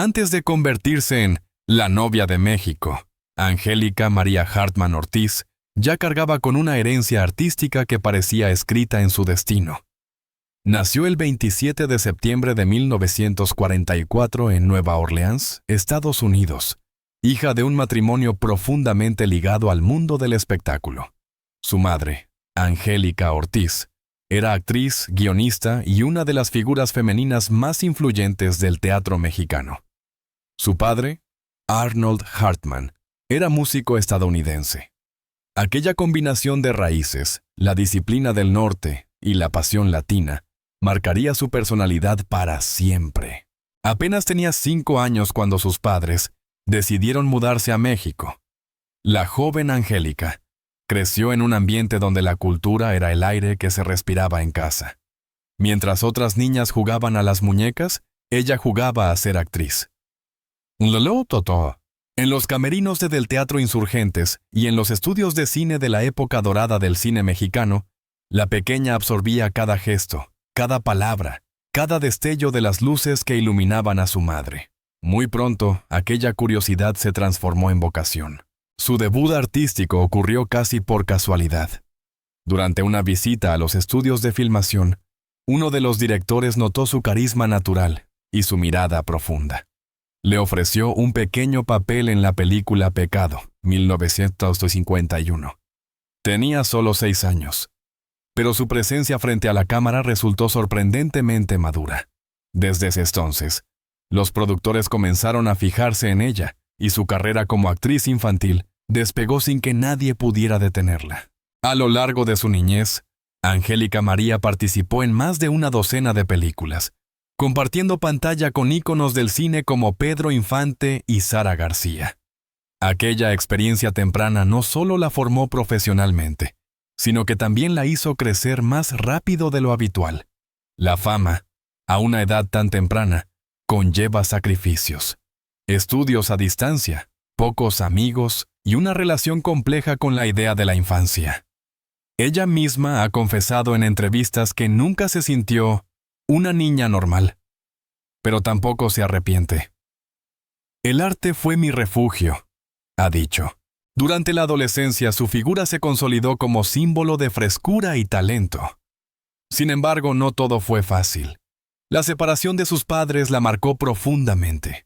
Antes de convertirse en la novia de México, Angélica María Hartman Ortiz ya cargaba con una herencia artística que parecía escrita en su destino. Nació el 27 de septiembre de 1944 en Nueva Orleans, Estados Unidos, hija de un matrimonio profundamente ligado al mundo del espectáculo. Su madre, Angélica Ortiz, era actriz, guionista y una de las figuras femeninas más influyentes del teatro mexicano. Su padre, Arnold Hartman, era músico estadounidense. Aquella combinación de raíces, la disciplina del norte y la pasión latina, marcaría su personalidad para siempre. Apenas tenía 5 años cuando sus padres decidieron mudarse a México. La joven Angélica creció en un ambiente donde la cultura era el aire que se respiraba en casa. Mientras otras niñas jugaban a las muñecas, ella jugaba a ser actriz. Lolo Totó. En los camerinos del Teatro Insurgentes y en los estudios de cine de la época dorada del cine mexicano, la pequeña absorbía cada gesto, cada palabra, cada destello de las luces que iluminaban a su madre. Muy pronto, aquella curiosidad se transformó en vocación. Su debut artístico ocurrió casi por casualidad. Durante una visita a los estudios de filmación, uno de los directores notó su carisma natural y su mirada profunda. Le ofreció un pequeño papel en la película Pecado, 1951. Tenía solo 6 años, pero su presencia frente a la cámara resultó sorprendentemente madura. Desde ese entonces, los productores comenzaron a fijarse en ella y su carrera como actriz infantil despegó sin que nadie pudiera detenerla. A lo largo de su niñez, Angélica María participó en más de una docena de películas, compartiendo pantalla con íconos del cine como Pedro Infante y Sara García. Aquella experiencia temprana no solo la formó profesionalmente, sino que también la hizo crecer más rápido de lo habitual. La fama, a una edad tan temprana, conlleva sacrificios, estudios a distancia, pocos amigos y una relación compleja con la idea de la infancia. Ella misma ha confesado en entrevistas que nunca se sintió una niña normal, pero tampoco se arrepiente. El arte fue mi refugio, ha dicho. Durante la adolescencia su figura se consolidó como símbolo de frescura y talento. Sin embargo, no todo fue fácil. La separación de sus padres la marcó profundamente.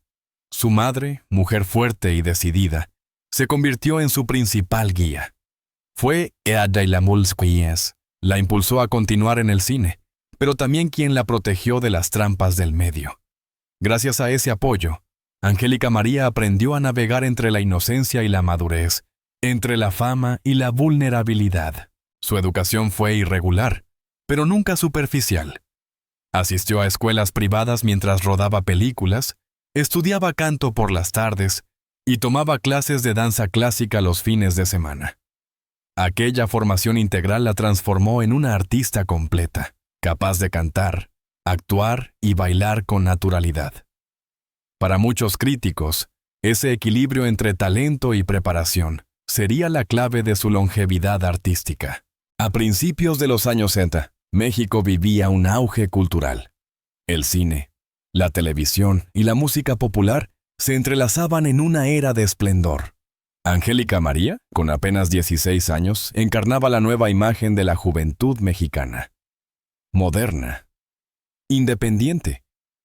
Su madre, mujer fuerte y decidida, se convirtió en su principal guía. Fue ella la impulsó a continuar en el cine, pero también quien la protegió de las trampas del medio. Gracias a ese apoyo, Angélica María aprendió a navegar entre la inocencia y la madurez, entre la fama y la vulnerabilidad. Su educación fue irregular, pero nunca superficial. Asistió a escuelas privadas mientras rodaba películas, estudiaba canto por las tardes y tomaba clases de danza clásica los fines de semana. Aquella formación integral la transformó en una artista completa, capaz de cantar, actuar y bailar con naturalidad. Para muchos críticos, ese equilibrio entre talento y preparación sería la clave de su longevidad artística. A principios de los años 60, México vivía un auge cultural. El cine, la televisión y la música popular se entrelazaban en una era de esplendor. Angélica María, con apenas 16 años, encarnaba la nueva imagen de la juventud mexicana. Moderna, independiente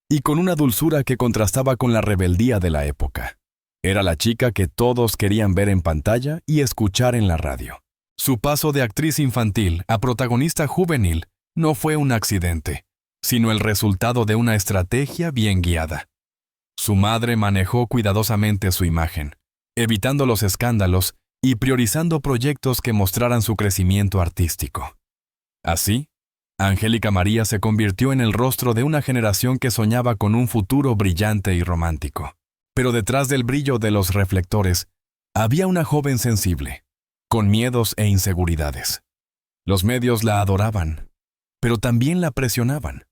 y con una dulzura que contrastaba con la rebeldía de la época. Era la chica que todos querían ver en pantalla y escuchar en la radio. Su paso de actriz infantil a protagonista juvenil no fue un accidente, sino el resultado de una estrategia bien guiada. Su madre manejó cuidadosamente su imagen, evitando los escándalos y priorizando proyectos que mostraran su crecimiento artístico. Así, Angélica María se convirtió en el rostro de una generación que soñaba con un futuro brillante y romántico. Pero detrás del brillo de los reflectores, había una joven sensible, con miedos e inseguridades. Los medios la adoraban, pero también la presionaban.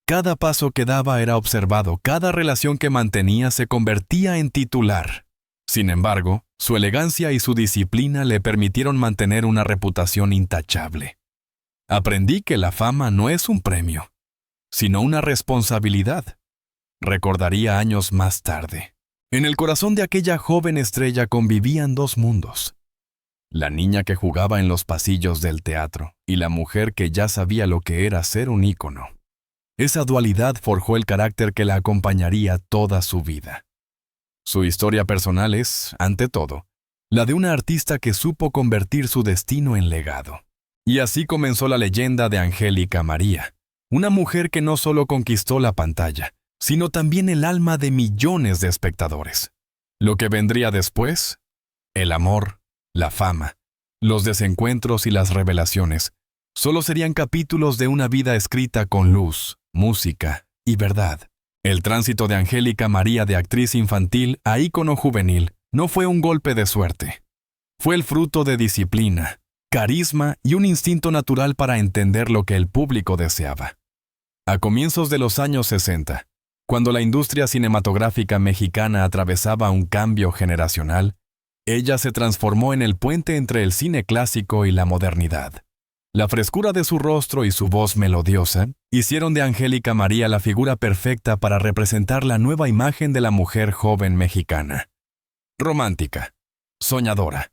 Cada paso que daba era observado, cada relación que mantenía se convertía en titular. Sin embargo, su elegancia y su disciplina le permitieron mantener una reputación intachable. Aprendí que la fama no es un premio, sino una responsabilidad. recordaría años más tarde. En el corazón de aquella joven estrella convivían dos mundos: la niña que jugaba en los pasillos del teatro y la mujer que ya sabía lo que era ser un ícono. Esa dualidad forjó el carácter que la acompañaría toda su vida. Su historia personal es, ante todo, la de una artista que supo convertir su destino en legado. Y así comenzó la leyenda de Angélica María, una mujer que no solo conquistó la pantalla, sino también el alma de millones de espectadores. Lo que vendría después, el amor, la fama, los desencuentros y las revelaciones, solo serían capítulos de una vida escrita con luz, música y verdad. El tránsito de Angélica María de actriz infantil a ícono juvenil no fue un golpe de suerte. Fue el fruto de disciplina, carisma y un instinto natural para entender lo que el público deseaba. A comienzos de los años 60, cuando la industria cinematográfica mexicana atravesaba un cambio generacional, ella se transformó en el puente entre el cine clásico y la modernidad. La frescura de su rostro y su voz melodiosa hicieron de Angélica María la figura perfecta para representar la nueva imagen de la mujer joven mexicana. Romántica, soñadora,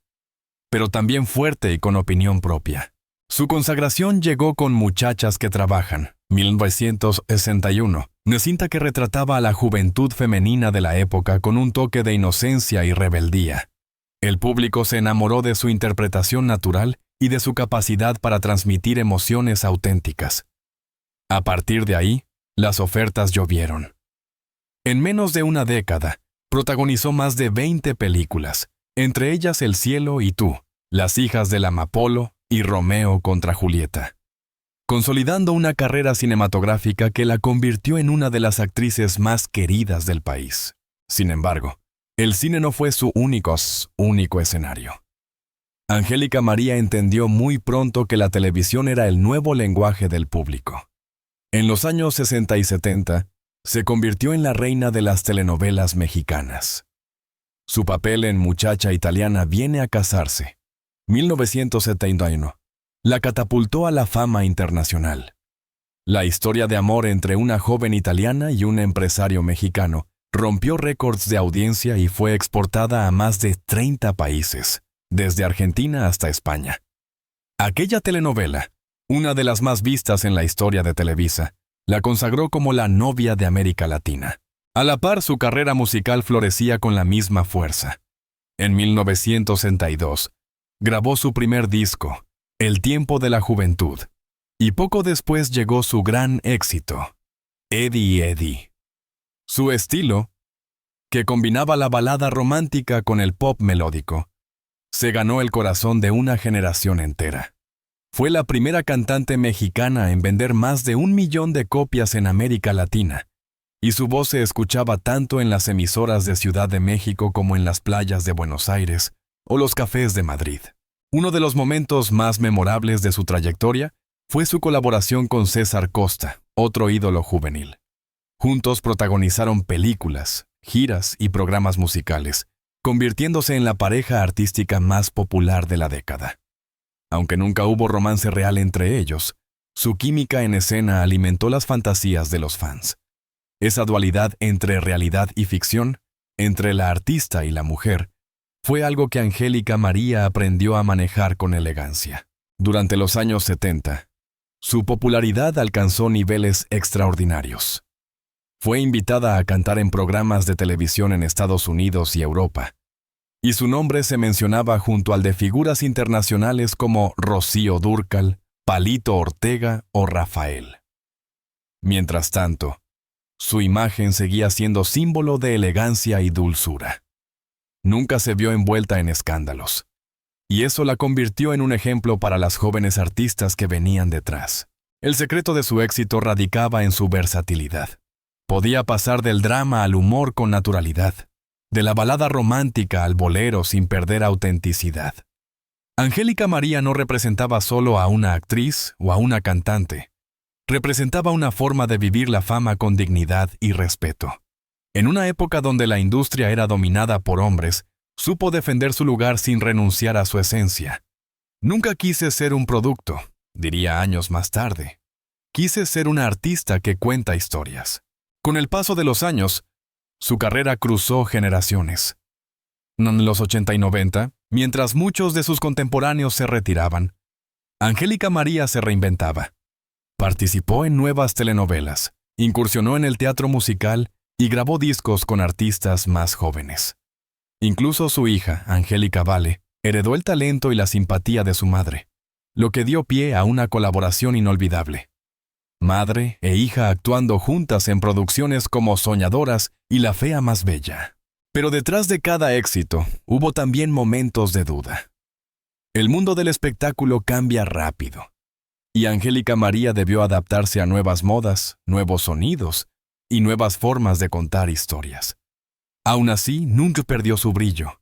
pero también fuerte y con opinión propia. Su consagración llegó con Muchachas que trabajan, 1961, una cinta que retrataba a la juventud femenina de la época con un toque de inocencia y rebeldía. El público se enamoró de su interpretación natural y de su capacidad para transmitir emociones auténticas. A partir de ahí, las ofertas llovieron. En menos de una década, protagonizó más de 20 películas, entre ellas El cielo y tú, Las hijas del Amapolo y Romeo contra Julieta, consolidando una carrera cinematográfica que la convirtió en una de las actrices más queridas del país. Sin embargo, el cine no fue su único escenario. Angélica María entendió muy pronto que la televisión era el nuevo lenguaje del público. En los años 60 y 70, se convirtió en la reina de las telenovelas mexicanas. Su papel en Muchacha italiana viene a casarse, 1971, la catapultó a la fama internacional. La historia de amor entre una joven italiana y un empresario mexicano rompió récords de audiencia y fue exportada a más de 30 países, desde Argentina hasta España. Aquella telenovela, una de las más vistas en la historia de Televisa, la consagró como la novia de América Latina. A la par, su carrera musical florecía con la misma fuerza. En 1962, grabó su primer disco, El tiempo de la juventud, y poco después llegó su gran éxito, Eddie Eddie. Su estilo, que combinaba la balada romántica con el pop melódico, se ganó el corazón de una generación entera. Fue la primera cantante mexicana en vender más de 1 millón de copias en América Latina, y su voz se escuchaba tanto en las emisoras de Ciudad de México como en las playas de Buenos Aires o los cafés de Madrid. Uno de los momentos más memorables de su trayectoria fue su colaboración con César Costa, otro ídolo juvenil. Juntos protagonizaron películas, giras y programas musicales, convirtiéndose en la pareja artística más popular de la década. Aunque nunca hubo romance real entre ellos, su química en escena alimentó las fantasías de los fans. Esa dualidad entre realidad y ficción, entre la artista y la mujer, fue algo que Angélica María aprendió a manejar con elegancia. Durante los años 70, su popularidad alcanzó niveles extraordinarios. Fue invitada a cantar en programas de televisión en Estados Unidos y Europa, y su nombre se mencionaba junto al de figuras internacionales como Rocío Dúrcal, Palito Ortega o Rafael. Mientras tanto, su imagen seguía siendo símbolo de elegancia y dulzura. Nunca se vio envuelta en escándalos, y eso la convirtió en un ejemplo para las jóvenes artistas que venían detrás. El secreto de su éxito radicaba en su versatilidad. Podía pasar del drama al humor con naturalidad, de la balada romántica al bolero sin perder autenticidad. Angélica María no representaba solo a una actriz o a una cantante. Representaba una forma de vivir la fama con dignidad y respeto. En una época donde la industria era dominada por hombres, supo defender su lugar sin renunciar a su esencia. Nunca quise ser un producto, diría años más tarde. Quise ser una artista que cuenta historias. Con el paso de los años, su carrera cruzó generaciones. En los 80 y 90, mientras muchos de sus contemporáneos se retiraban, Angélica María se reinventaba. Participó en nuevas telenovelas, incursionó en el teatro musical y grabó discos con artistas más jóvenes. Incluso su hija, Angélica Vale, heredó el talento y la simpatía de su madre, lo que dio pie a una colaboración inolvidable. Madre e hija actuando juntas en producciones como Soñadoras y La Fea Más Bella. Pero detrás de cada éxito, hubo también momentos de duda. El mundo del espectáculo cambia rápido, y Angélica María debió adaptarse a nuevas modas, nuevos sonidos y nuevas formas de contar historias. Aún así, nunca perdió su brillo.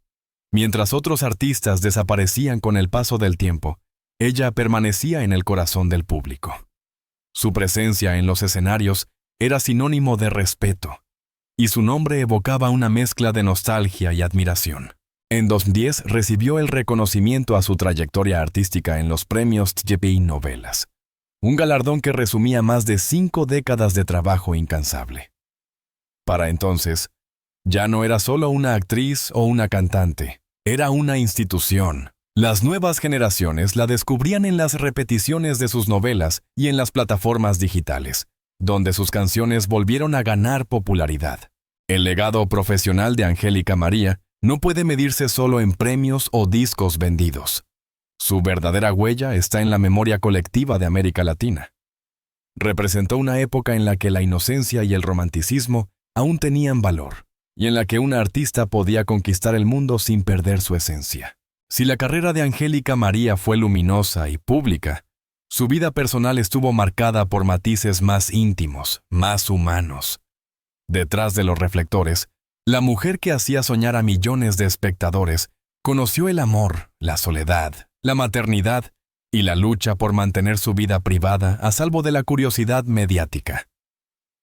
Mientras otros artistas desaparecían con el paso del tiempo, ella permanecía en el corazón del público. Su presencia en los escenarios era sinónimo de respeto, y su nombre evocaba una mezcla de nostalgia y admiración. En 2010 recibió el reconocimiento a su trayectoria artística en los premios TGP Novelas, un galardón que resumía más de 5 décadas de trabajo incansable. Para entonces, ya no era solo una actriz o una cantante, era una institución. Las nuevas generaciones la descubrían en las repeticiones de sus novelas y en las plataformas digitales, donde sus canciones volvieron a ganar popularidad. El legado profesional de Angélica María no puede medirse solo en premios o discos vendidos. Su verdadera huella está en la memoria colectiva de América Latina. Representó una época en la que la inocencia y el romanticismo aún tenían valor, y en la que una artista podía conquistar el mundo sin perder su esencia. Si la carrera de Angélica María fue luminosa y pública, su vida personal estuvo marcada por matices más íntimos, más humanos. Detrás de los reflectores, la mujer que hacía soñar a millones de espectadores conoció el amor, la soledad, la maternidad y la lucha por mantener su vida privada a salvo de la curiosidad mediática.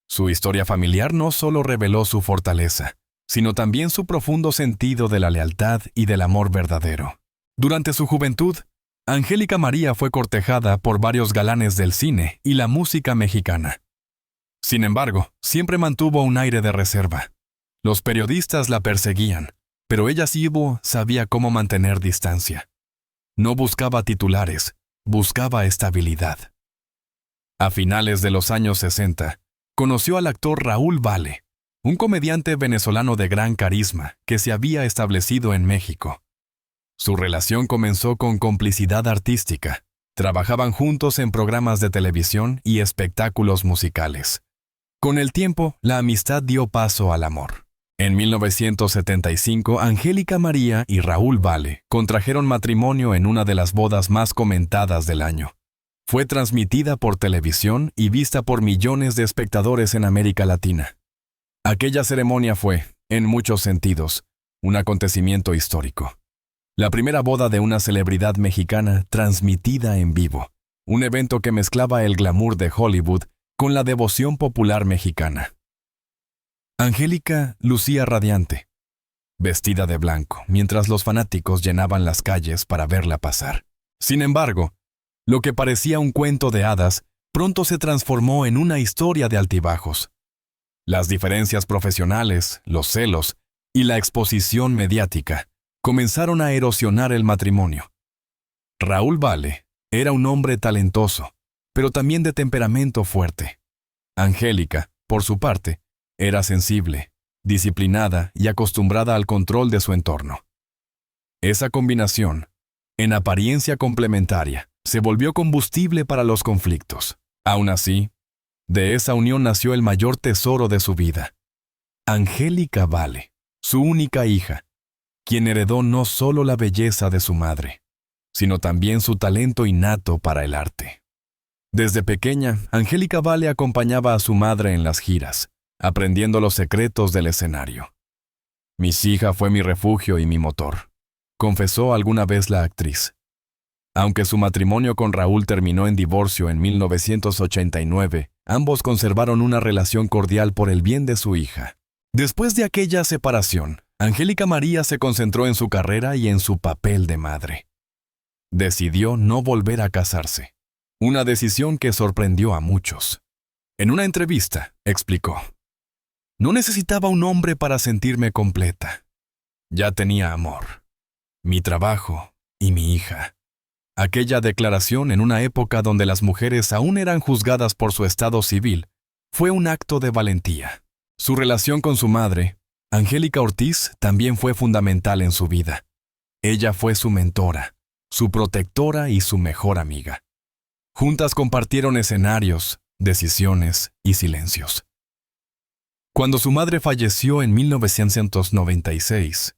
Su historia familiar no solo reveló su fortaleza, sino también su profundo sentido de la lealtad y del amor verdadero. Durante su juventud, Angélica María fue cortejada por varios galanes del cine y la música mexicana. Sin embargo, siempre mantuvo un aire de reserva. Los periodistas la perseguían, pero ella sabía cómo mantener distancia. No buscaba titulares, buscaba estabilidad. A finales de los años 60, conoció al actor Raúl Vale, un comediante venezolano de gran carisma que se había establecido en México. Su relación comenzó con complicidad artística. Trabajaban juntos en programas de televisión y espectáculos musicales. Con el tiempo, la amistad dio paso al amor. En 1975, Angélica María y Raúl Vale contrajeron matrimonio en una de las bodas más comentadas del año. Fue transmitida por televisión y vista por millones de espectadores en América Latina. Aquella ceremonia fue, en muchos sentidos, un acontecimiento histórico. La primera boda de una celebridad mexicana transmitida en vivo, un evento que mezclaba el glamour de Hollywood con la devoción popular mexicana. Angélica lucía radiante, vestida de blanco, mientras los fanáticos llenaban las calles para verla pasar. Sin embargo, lo que parecía un cuento de hadas pronto se transformó en una historia de altibajos. Las diferencias profesionales, los celos y la exposición mediática comenzaron a erosionar el matrimonio. Raúl Vale era un hombre talentoso, pero también de temperamento fuerte. Angélica, por su parte, era sensible, disciplinada y acostumbrada al control de su entorno. Esa combinación, en apariencia complementaria, se volvió combustible para los conflictos. Aún así, de esa unión nació el mayor tesoro de su vida. Angélica Vale, su única hija, quien heredó no solo la belleza de su madre, sino también su talento innato para el arte. Desde pequeña, Angélica Vale acompañaba a su madre en las giras, aprendiendo los secretos del escenario. «Mi hija fue mi refugio y mi motor», confesó alguna vez la actriz. Aunque su matrimonio con Raúl terminó en divorcio en 1989, ambos conservaron una relación cordial por el bien de su hija. Después de aquella separación, Angélica María se concentró en su carrera y en su papel de madre. Decidió no volver a casarse, una decisión que sorprendió a muchos. En una entrevista, explicó: No necesitaba un hombre para sentirme completa. Ya tenía amor, mi trabajo y mi hija. Aquella declaración en una época donde las mujeres aún eran juzgadas por su estado civil fue un acto de valentía. Su relación con su madre, Angélica Ortiz, también fue fundamental en su vida. Ella fue su mentora, su protectora y su mejor amiga. Juntas compartieron escenarios, decisiones y silencios. Cuando su madre falleció en 1996,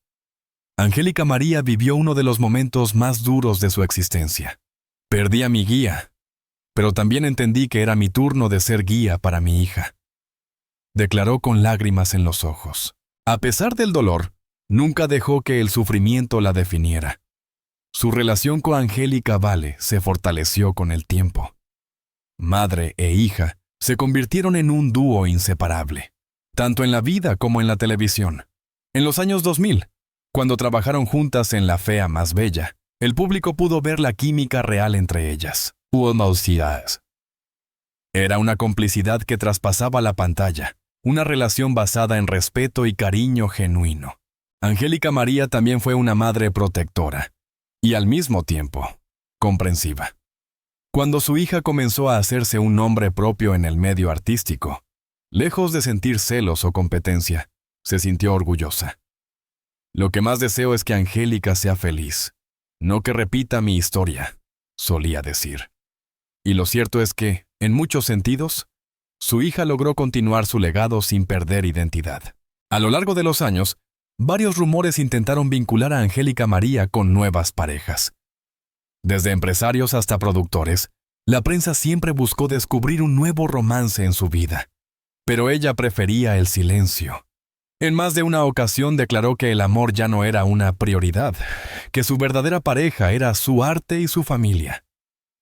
Angélica María vivió uno de los momentos más duros de su existencia. Perdí a mi guía, pero también entendí que era mi turno de ser guía para mi hija. Declaró con lágrimas en los ojos. A pesar del dolor, nunca dejó que el sufrimiento la definiera. Su relación con Angélica Vale se fortaleció con el tiempo. Madre e hija se convirtieron en un dúo inseparable, tanto en la vida como en la televisión. En los años 2000, cuando trabajaron juntas en La Fea Más Bella, el público pudo ver la química real entre ellas. Era una complicidad que traspasaba la pantalla, una relación basada en respeto y cariño genuino. Angélica María también fue una madre protectora y al mismo tiempo comprensiva. Cuando su hija comenzó a hacerse un nombre propio en el medio artístico, lejos de sentir celos o competencia, se sintió orgullosa. Lo que más deseo es que Angélica sea feliz, no que repita mi historia, solía decir. Y lo cierto es que, en muchos sentidos, su hija logró continuar su legado sin perder identidad. A lo largo de los años, varios rumores intentaron vincular a Angélica María con nuevas parejas. Desde empresarios hasta productores, la prensa siempre buscó descubrir un nuevo romance en su vida. Pero ella prefería el silencio. En más de una ocasión declaró que el amor ya no era una prioridad, que su verdadera pareja era su arte y su familia.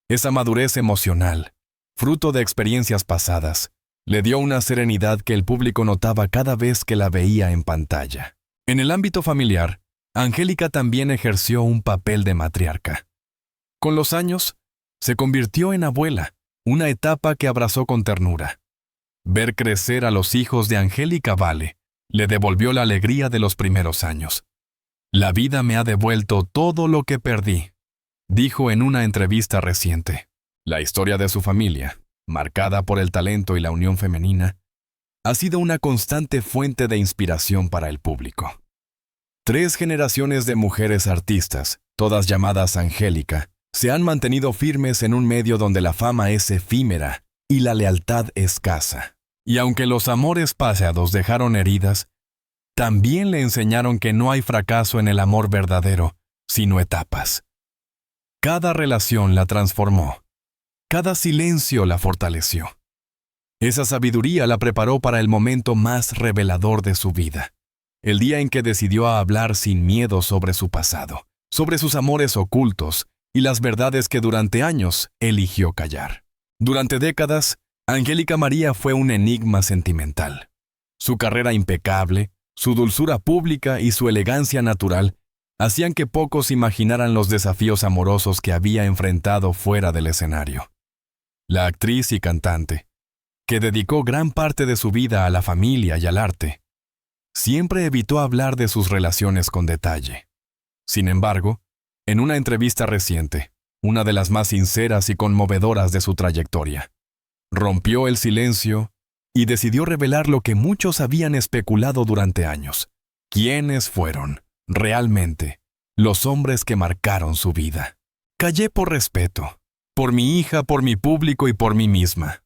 Esa madurez emocional, fruto de experiencias pasadas, le dio una serenidad que el público notaba cada vez que la veía en pantalla. En el ámbito familiar, Angélica también ejerció un papel de matriarca. Con los años, se convirtió en abuela, una etapa que abrazó con ternura. Ver crecer a los hijos de Angélica Vale le devolvió la alegría de los primeros años. La vida me ha devuelto todo lo que perdí, dijo en una entrevista reciente. La historia de su familia, marcada por el talento y la unión femenina, ha sido una constante fuente de inspiración para el público. 3 generaciones de mujeres artistas, todas llamadas Angélica, se han mantenido firmes en un medio donde la fama es efímera y la lealtad escasa. Y aunque los amores pasados dejaron heridas, también le enseñaron que no hay fracaso en el amor verdadero, sino etapas. Cada relación la transformó. Cada silencio la fortaleció. Esa sabiduría la preparó para el momento más revelador de su vida, el día en que decidió hablar sin miedo sobre su pasado, sobre sus amores ocultos y las verdades que durante años eligió callar. Durante décadas, Angélica María fue un enigma sentimental. Su carrera impecable, su dulzura pública y su elegancia natural hacían que pocos imaginaran los desafíos amorosos que había enfrentado fuera del escenario. La actriz y cantante, que dedicó gran parte de su vida a la familia y al arte, siempre evitó hablar de sus relaciones con detalle. Sin embargo, en una entrevista reciente, una de las más sinceras y conmovedoras de su trayectoria, rompió el silencio y decidió revelar lo que muchos habían especulado durante años. ¿Quiénes fueron, realmente, los hombres que marcaron su vida? Callé por respeto, por mi hija, por mi público y por mí misma,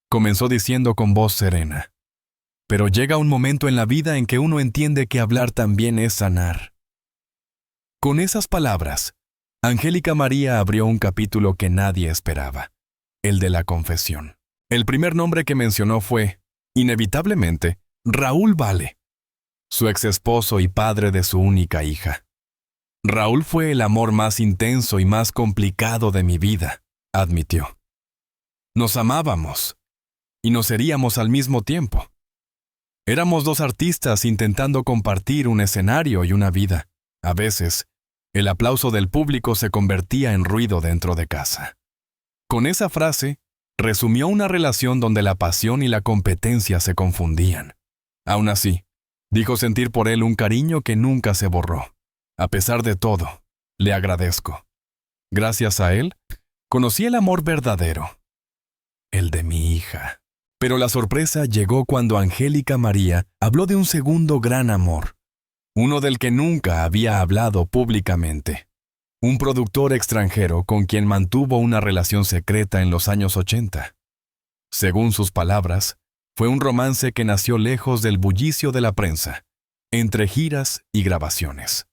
comenzó diciendo con voz serena. Pero llega un momento en la vida en que uno entiende que hablar también es sanar. Con esas palabras, Angélica María abrió un capítulo que nadie esperaba, el de la confesión. El primer nombre que mencionó fue, inevitablemente, Raúl Vale, su exesposo y padre de su única hija. Raúl fue el amor más intenso y más complicado de mi vida, admitió. Nos amábamos, y nos heríamos al mismo tiempo. Éramos 2 artistas intentando compartir un escenario y una vida. A veces, el aplauso del público se convertía en ruido dentro de casa. Con esa frase, resumió una relación donde la pasión y la competencia se confundían. Aún así, dijo sentir por él un cariño que nunca se borró. A pesar de todo, le agradezco. Gracias a él, conocí el amor verdadero, el de mi hija. Pero la sorpresa llegó cuando Angélica María habló de un segundo gran amor, uno del que nunca había hablado públicamente. Un productor extranjero con quien mantuvo una relación secreta en los años 80. Según sus palabras, fue un romance que nació lejos del bullicio de la prensa, entre giras y grabaciones.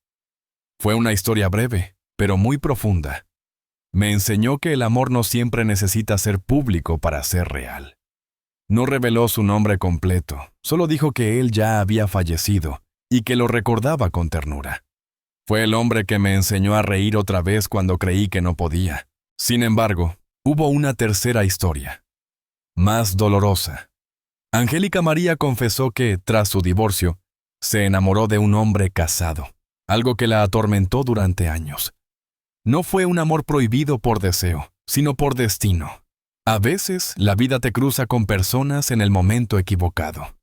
Fue una historia breve, pero muy profunda. Me enseñó que el amor no siempre necesita ser público para ser real. No reveló su nombre completo, solo dijo que él ya había fallecido y que lo recordaba con ternura. Fue el hombre que me enseñó a reír otra vez cuando creí que no podía. Sin embargo, hubo una tercera historia, más dolorosa. Angélica María confesó que, tras su divorcio, se enamoró de un hombre casado, algo que la atormentó durante años. No fue un amor prohibido por deseo, sino por destino. A veces, la vida te cruza con personas en el momento equivocado.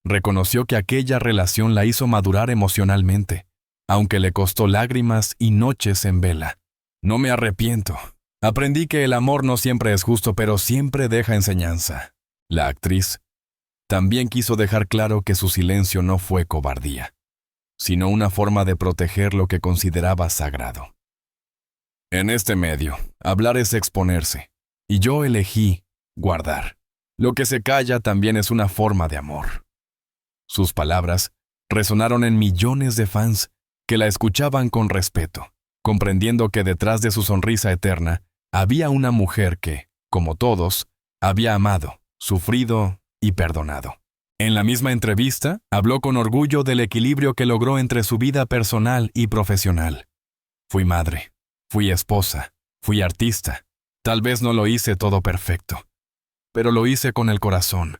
Reconoció que aquella relación la hizo madurar emocionalmente, aunque le costó lágrimas y noches en vela. No me arrepiento. Aprendí que el amor no siempre es justo, pero siempre deja enseñanza. La actriz también quiso dejar claro que su silencio no fue cobardía, sino una forma de proteger lo que consideraba sagrado. En este medio, hablar es exponerse, y yo elegí guardar. Lo que se calla también es una forma de amor. Sus palabras resonaron en millones de fans que la escuchaban con respeto, comprendiendo que detrás de su sonrisa eterna había una mujer que, como todos, había amado, sufrido y perdonado. En la misma entrevista, habló con orgullo del equilibrio que logró entre su vida personal y profesional. Fui madre, fui esposa, fui artista. Tal vez no lo hice todo perfecto, pero lo hice con el corazón.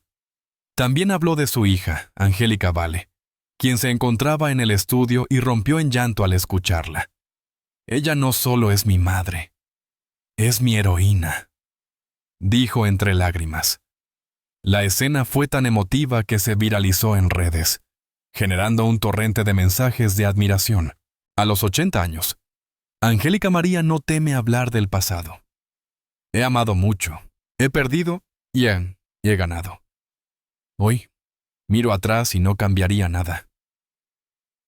También habló de su hija, Angélica Vale, quien se encontraba en el estudio y rompió en llanto al escucharla. Ella no solo es mi madre, es mi heroína, dijo entre lágrimas. La escena fue tan emotiva que se viralizó en redes, generando un torrente de mensajes de admiración. A los 80 años, Angélica María no teme hablar del pasado. He amado mucho, he perdido y he ganado. Hoy, miro atrás y no cambiaría nada.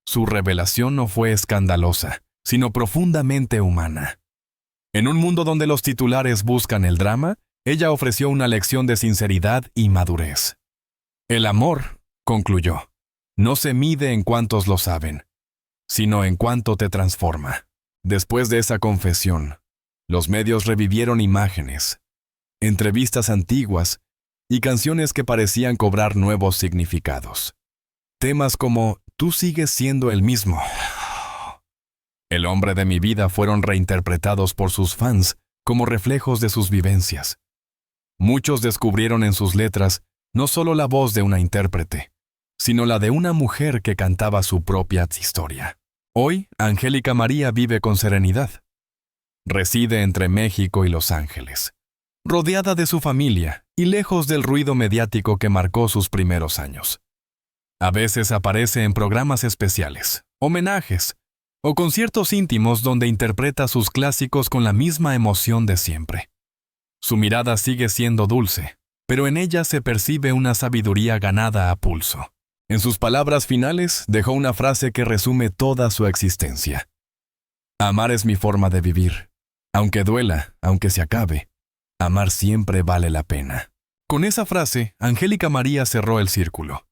Su revelación no fue escandalosa, sino profundamente humana. En un mundo donde los titulares buscan el drama, ella ofreció una lección de sinceridad y madurez. El amor, concluyó, no se mide en cuántos lo saben, sino en cuánto te transforma. Después de esa confesión, los medios revivieron imágenes, entrevistas antiguas y canciones que parecían cobrar nuevos significados. Temas como «Tú sigues siendo el mismo», «El hombre de mi vida» fueron reinterpretados por sus fans como reflejos de sus vivencias. Muchos descubrieron en sus letras no solo la voz de una intérprete, sino la de una mujer que cantaba su propia historia. Hoy, Angélica María vive con serenidad. Reside entre México y Los Ángeles, rodeada de su familia y lejos del ruido mediático que marcó sus primeros años. A veces aparece en programas especiales, homenajes o conciertos íntimos donde interpreta sus clásicos con la misma emoción de siempre. Su mirada sigue siendo dulce, pero en ella se percibe una sabiduría ganada a pulso. En sus palabras finales dejó una frase que resume toda su existencia. Amar es mi forma de vivir. Aunque duela, aunque se acabe, amar siempre vale la pena. Con esa frase, Angélica María cerró el círculo.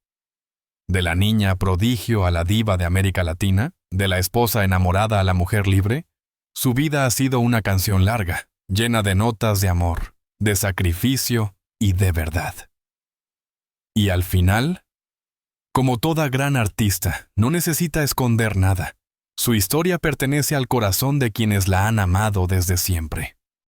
De la niña prodigio a la diva de América Latina, de la esposa enamorada a la mujer libre, su vida ha sido una canción larga, llena de notas de amor, de sacrificio y de verdad. Y al final, como toda gran artista, no necesita esconder nada. Su historia pertenece al corazón de quienes la han amado desde siempre.